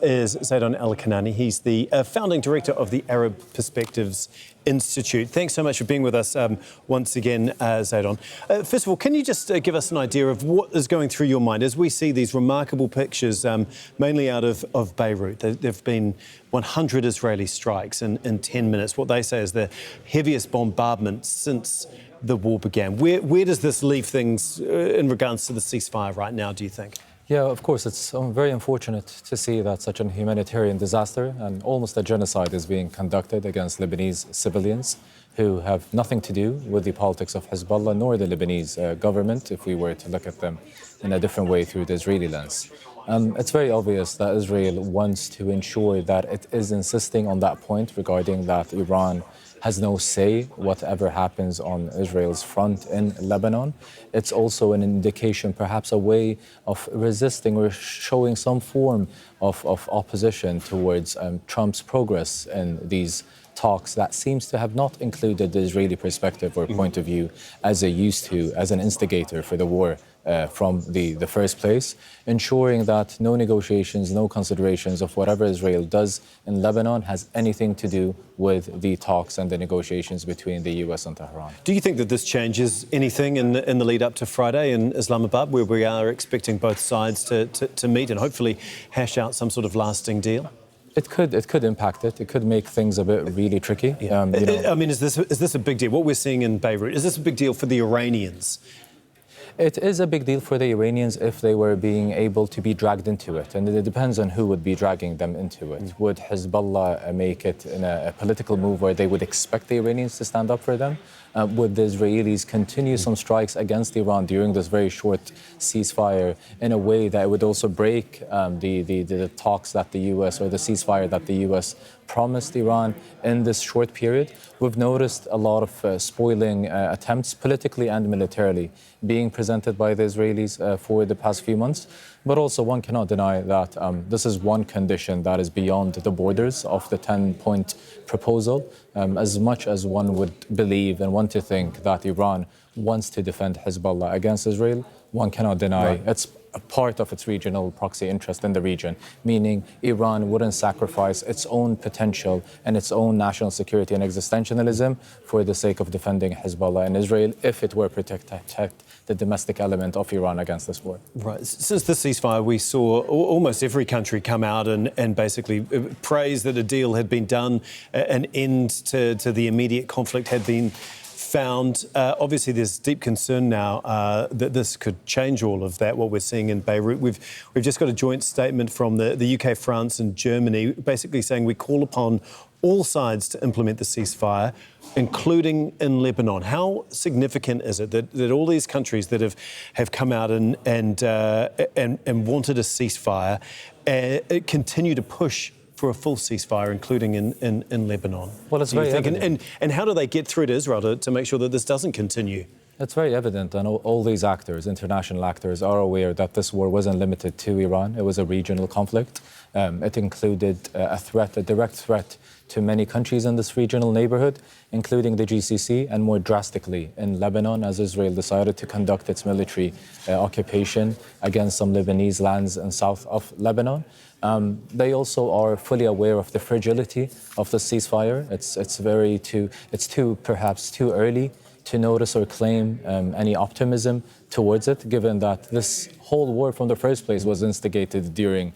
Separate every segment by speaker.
Speaker 1: Is Zeidon Alkinani. He's the founding director of the Arab Perspectives Institute. Thanks so much for being with us once again, Zeidon. First of all, can you just give us an idea of what is going through your mind as we see these remarkable pictures, mainly out of Beirut? There have been 100 Israeli strikes in 10 minutes. What they say is the heaviest bombardment since the war began. Where does this leave things in regards to the ceasefire right now, do you think?
Speaker 2: Yeah, of course, it's very unfortunate to see that such an humanitarian disaster and almost a genocide is being conducted against Lebanese civilians who have nothing to do with the politics of Hezbollah nor the Lebanese government, if we were to look at them in a different way through the Israeli lens. It's very obvious that Israel wants to ensure that it is insisting on that point regarding that Iran has no say whatever happens on Israel's front in Lebanon. It's also an indication, perhaps a way of resisting or showing some form of opposition towards Trump's progress in these talks that seems to have not included the Israeli perspective or point of view as they used to, as an instigator for the war from the first place, ensuring that no negotiations, no considerations of whatever Israel does in Lebanon has anything to do with the talks and the negotiations between the US and Tehran.
Speaker 1: Do you think that this changes anything in the lead up to Friday in Islamabad, where we are expecting both sides to meet and hopefully hash out some sort of lasting deal?
Speaker 2: It could impact it. It could make things a bit really tricky.
Speaker 1: Yeah. I mean, is this a big deal? What we're seeing in Beirut, is this a big deal for the Iranians?
Speaker 2: It is a big deal for the Iranians if they were being able to be dragged into it. And it depends on who would be dragging them into it. Would Hezbollah make it in a political move where they would expect the Iranians to stand up for them? Would the Israelis continue some strikes against Iran during this very short ceasefire in a way that would also break the talks that the US or the ceasefire that the US promised Iran in this short period? We've noticed a lot of spoiling attempts, politically and militarily, being presented by the Israelis for the past few months. But also one cannot deny that this is one condition that is beyond the borders of the 10-point proposal. As much as one would believe and want to think that Iran wants to defend Hezbollah against Israel, one cannot deny it's a part of its regional proxy interest in the region, meaning Iran wouldn't sacrifice its own potential and its own national security and existentialism for the sake of defending Hezbollah and Israel if it were protect the domestic element of Iran against this war.
Speaker 1: Right. Since the ceasefire, we saw almost every country come out and basically praise that a deal had been done, an end to the immediate conflict had been found. Obviously, there's deep concern now that this could change all of that, what we're seeing in Beirut. We've just got a joint statement from the UK, France and Germany, basically saying we call upon all sides to implement the ceasefire, including in Lebanon. How significant is it that all these countries that have come out and wanted a ceasefire continue to push for a full ceasefire, including in Lebanon?
Speaker 2: Well, it's very evident.
Speaker 1: And how do they get through to Israel to make sure that this doesn't continue?
Speaker 2: It's very evident, and all these actors, international actors, are aware that this war wasn't limited to Iran. It was a regional conflict. It included a direct threat to many countries in this regional neighborhood, including the GCC, and more drastically in Lebanon, as Israel decided to conduct its military occupation against some Lebanese lands in south of Lebanon. They also are fully aware of the fragility of the ceasefire. It's perhaps too early to notice or claim any optimism towards it, given that this whole war from the first place was instigated during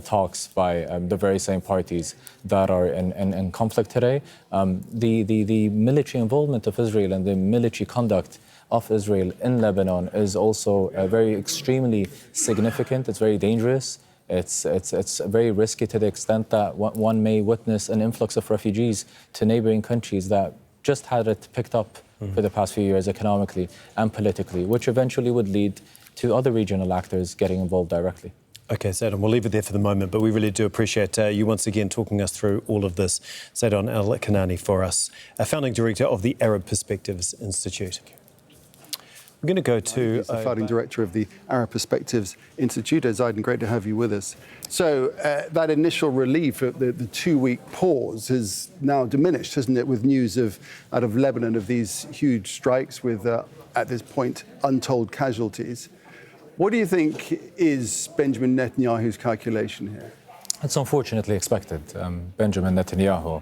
Speaker 2: talks by the very same parties that are in conflict today. The military involvement of Israel and the military conduct of Israel in Lebanon is also very extremely significant. It's very dangerous. It's very risky to the extent that one may witness an influx of refugees to neighboring countries that just had it picked up for the past few years economically and politically, which eventually would lead to other regional actors getting involved directly.
Speaker 1: OK, Zeidon, we'll leave it there for the moment, but we really do appreciate you once again talking us through all of this. Zeidon Alkinani for us, a founding director of the Arab Perspectives Institute. We're going to go to...
Speaker 3: He's the founding director of the Arab Perspectives Institute. Zeidon, great to have you with us. So that initial relief, the 2-week pause, has now diminished, hasn't it, with news out of Lebanon of these huge strikes with, at this point, untold casualties. What do you think is Benjamin Netanyahu's calculation here?
Speaker 2: It's unfortunately expected. Benjamin Netanyahu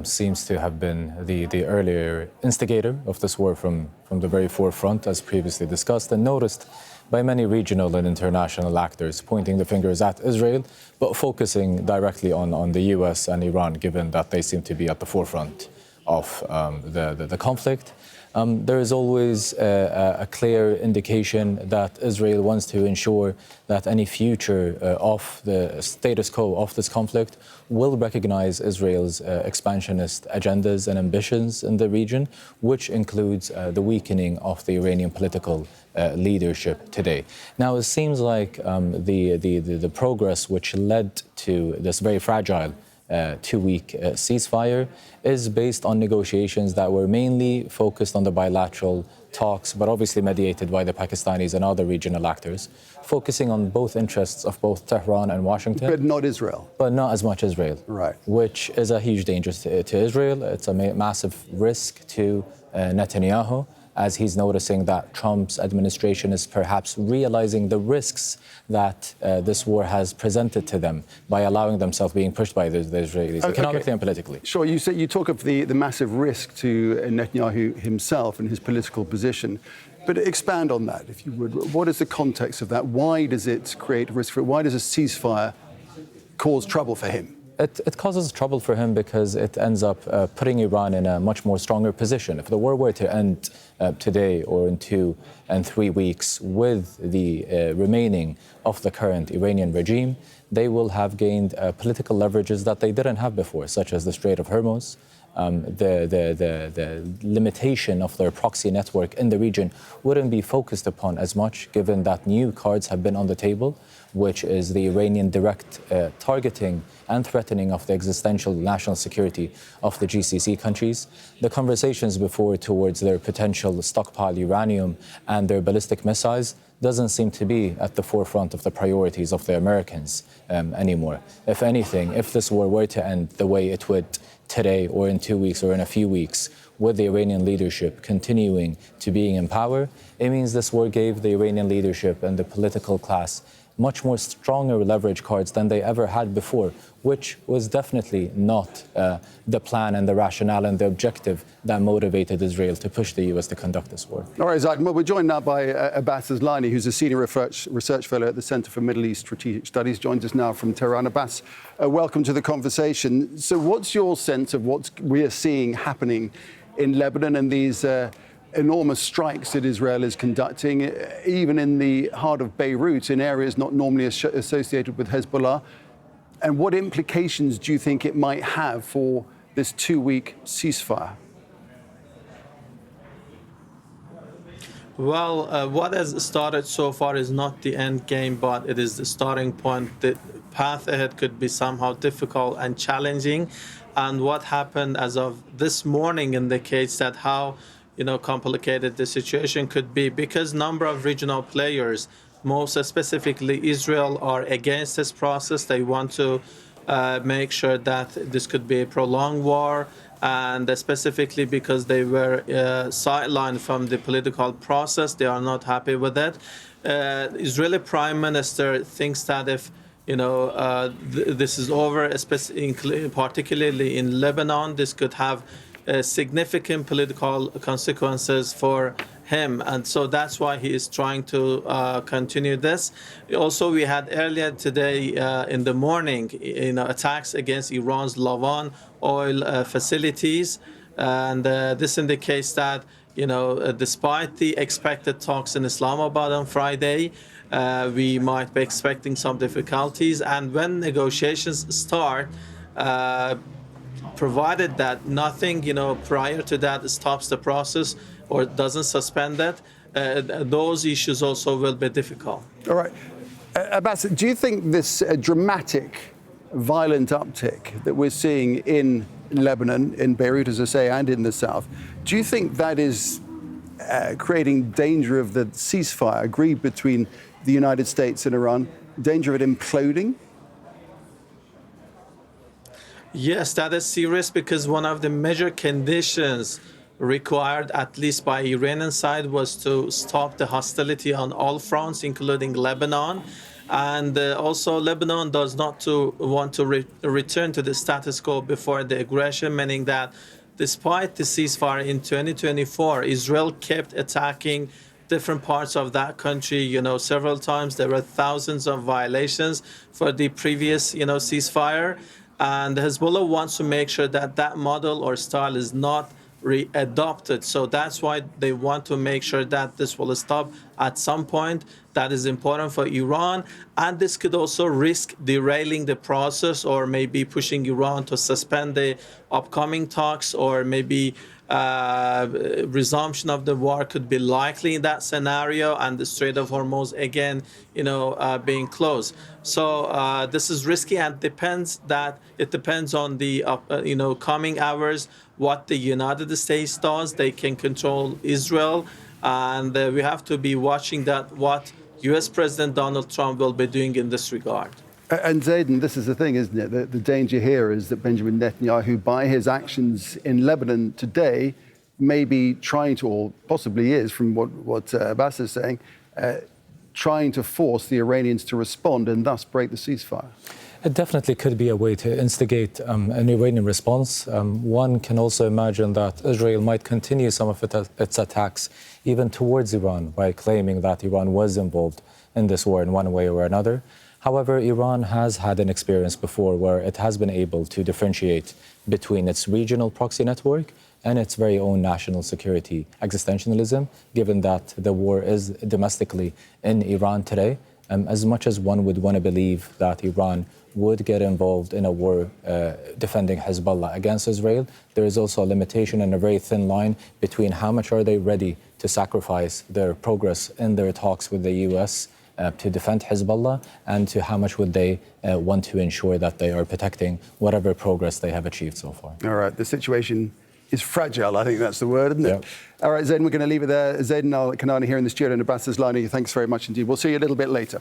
Speaker 2: seems to have been the earlier instigator of this war from the very forefront, as previously discussed, and noticed by many regional and international actors pointing the fingers at Israel, but focusing directly on the US and Iran, given that they seem to be at the forefront of the conflict. There is always a clear indication that Israel wants to ensure that any future of the status quo of this conflict will recognize Israel's expansionist agendas and ambitions in the region, which includes the weakening of the Iranian political leadership today. Now, it seems like the progress which led to this very fragile two-week ceasefire is based on negotiations that were mainly focused on the bilateral talks, but obviously mediated by the Pakistanis and other regional actors, focusing on both interests of both Tehran and Washington.
Speaker 3: But not Israel.
Speaker 2: But not as much Israel.
Speaker 3: Right.
Speaker 2: Which is a huge danger to Israel. It's a massive risk to Netanyahu, as he's noticing that Trump's administration is perhaps realizing the risks that this war has presented to them by allowing themselves being pushed by the Israelis, economically and politically.
Speaker 3: Sure, you talk of the massive risk to Netanyahu himself and his political position, but expand on that, if you would. What is the context of that? Why does it create risk for it? Why does a ceasefire cause trouble for him?
Speaker 2: It causes trouble for him because it ends up putting Iran in a much more stronger position. If the war were to end today or in 2 and 3 weeks with the remaining of the current Iranian regime, they will have gained political leverages that they didn't have before, such as the Strait of Hormuz. The limitation of their proxy network in the region wouldn't be focused upon as much, given that new cards have been on the table, which is the Iranian direct targeting and threatening of the existential national security of the GCC countries. The conversations before towards their potential stockpile uranium and their ballistic missiles doesn't seem to be at the forefront of the priorities of the Americans anymore. If anything, if this war were to end the way it would today or in 2 weeks or in a few weeks, with the Iranian leadership continuing to being in power, it means this war gave the Iranian leadership and the political class much more stronger leverage cards than they ever had before, which was definitely not the plan and the rationale and the objective that motivated Israel to push the US to conduct this war.
Speaker 3: All right, Zeidon, well, we're joined now by Abbas Aslani, who's a senior research fellow at the Center for Middle East Strategic Studies, joins us now from Tehran. Abbas, welcome to the conversation. So what's your sense of what we are seeing happening in Lebanon and these enormous strikes that Israel is conducting, even in the heart of Beirut, in areas not normally associated with Hezbollah? And what implications do you think it might have for this 2-week ceasefire?
Speaker 4: Well, what has started so far is not the end game, but it is the starting point. The path ahead could be somehow difficult and challenging. And what happened as of this morning indicates that how complicated the situation could be, because number of regional players, most specifically Israel, are against this process. They want to make sure that this could be a prolonged war, and specifically because they were sidelined from the political process, they are not happy with it. Israeli Prime Minister thinks that if this is over, particularly in Lebanon, this could have significant political consequences for him, and so that's why he is trying to continue this. Also, we had earlier today in the morning, attacks against Iran's Lavan oil facilities, and this indicates that despite the expected talks in Islamabad on Friday, we might be expecting some difficulties, and when negotiations start, provided that nothing, prior to that stops the process or doesn't suspend it, those issues also will be difficult.
Speaker 3: All right. Abbas, do you think this dramatic, violent uptick that we're seeing in Lebanon, in Beirut, as I say, and in the south, do you think that is creating danger of the ceasefire agreed between the United States and Iran, danger of it imploding?
Speaker 4: Yes, that is serious, because one of the major conditions required, at least by Iranian side, was to stop the hostility on all fronts, including Lebanon. And also Lebanon does not want to return to the status quo before the aggression, meaning that despite the ceasefire in 2024, Israel kept attacking different parts of that country, several times. There were thousands of violations for the previous, ceasefire. And Hezbollah wants to make sure that that model or style is not re-adopted. So that's why they want to make sure that this will stop at some point. That is important for Iran. And this could also risk derailing the process or maybe pushing Iran to suspend the upcoming talks, or maybe resumption of the war could be likely in that scenario, and the Strait of Hormuz again, being closed. So this is risky, and it depends on the coming hours what the United States does. They can control Israel, and we have to be watching that what U.S. President Donald Trump will be doing in this regard.
Speaker 3: And Zeidon, this is the thing, isn't it? The danger here is that Benjamin Netanyahu, by his actions in Lebanon today, may be trying to, or possibly is, from what Abbas is saying, trying to force the Iranians to respond and thus break the ceasefire.
Speaker 2: It definitely could be a way to instigate an Iranian response. One can also imagine that Israel might continue some of its attacks even towards Iran by claiming that Iran was involved in this war in one way or another. However, Iran has had an experience before where it has been able to differentiate between its regional proxy network and its very own national security existentialism, given that the war is domestically in Iran today. As much as one would want to believe that Iran would get involved in a war defending Hezbollah against Israel, there is also a limitation and a very thin line between how much are they ready to sacrifice their progress in their talks with the U.S. To defend Hezbollah, and to how much would they want to ensure that they are protecting whatever progress they have achieved so far.
Speaker 3: All right, the situation is fragile, I think that's the word, isn't it?
Speaker 2: Yep.
Speaker 3: All right, Zeidon, we're going to leave it there. Zeidon Alkinani here in the studio, and Abbas Zeidon, thanks very much indeed. We'll see you a little bit later.